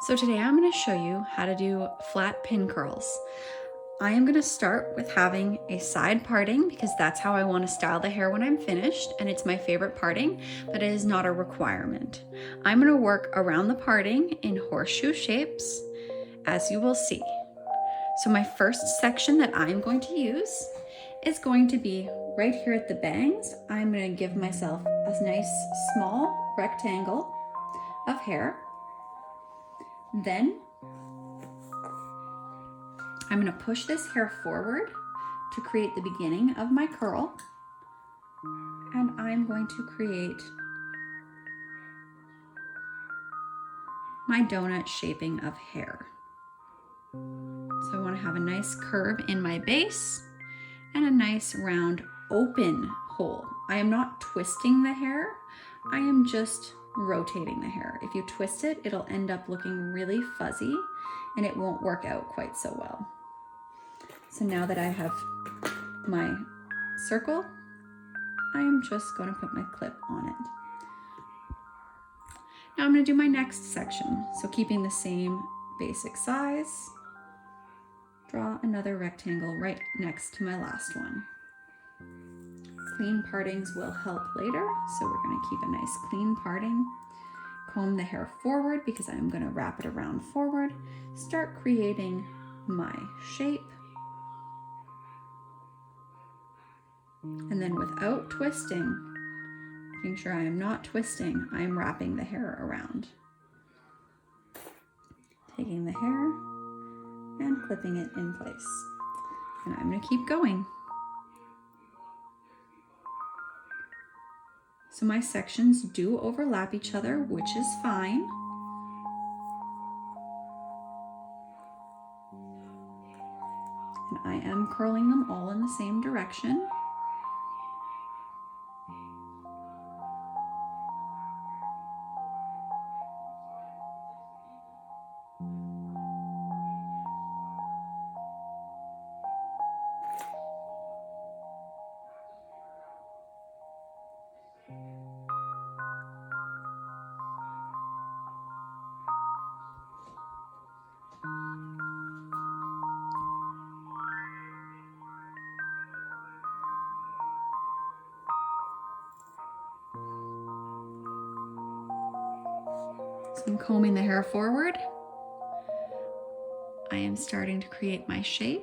So today I'm going to show you how to do flat pin curls. I am going to start with having a side parting because that's how I want to style the hair when I'm finished, and it's my favorite parting, but it is not a requirement. I'm going to work around the parting in horseshoe shapes, as you will see. So my first section that I'm going to use is going to be right here at the bangs. I'm going to give myself a nice small rectangle of hair. Then I'm going to push this hair forward to create the beginning of my curl, and I'm going to create my donut shaping of hair. So I want to have a nice curve in my base and a nice round open hole. I am not twisting the hair, I am just rotating the hair. If you twist it, it'll end up looking really fuzzy and it won't work out quite so well. So now that I have my circle, I am just going to put my clip on it. Now I'm going to do my next section. So keeping the same basic size, draw another rectangle right next to my last one. Clean partings will help later, so we're going to keep a nice clean parting. Comb the hair forward because I'm going to wrap it around forward. Start creating my shape. And then without twisting, making sure I am not twisting, I am wrapping the hair around. Taking the hair and clipping it in place. And I'm going to keep going. So my sections do overlap each other, which is fine. And I am curling them all in the same direction. So I'm combing the hair forward. I am starting to create my shape.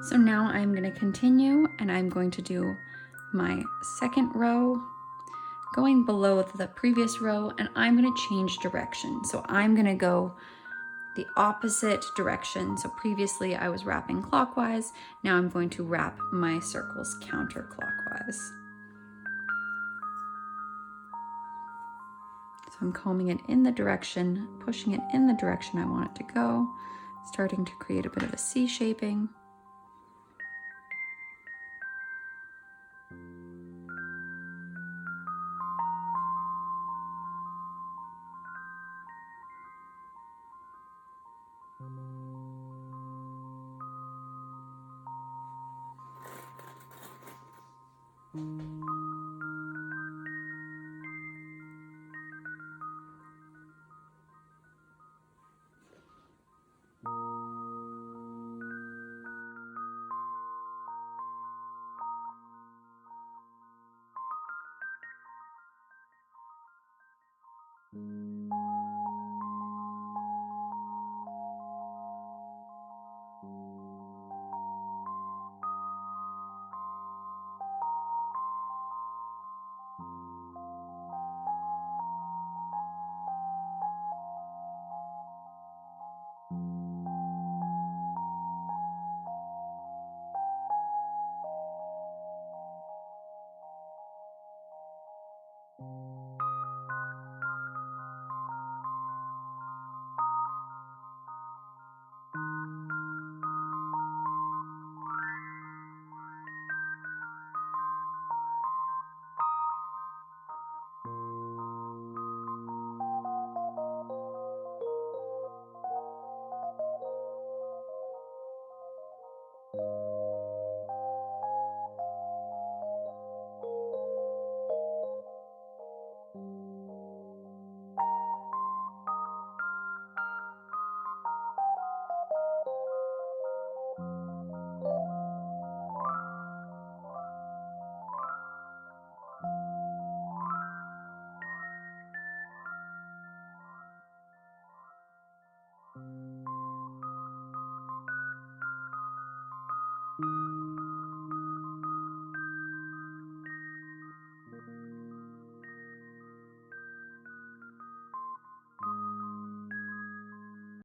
So now I'm going to continue and I'm going to do my second row going below the previous row, and I'm going to change direction. So I'm going to go the opposite direction. So previously I was wrapping clockwise. Now I'm going to wrap my circles counterclockwise. I'm combing it in the direction, pushing it in the direction I want it to go, starting to create a bit of a C shaping.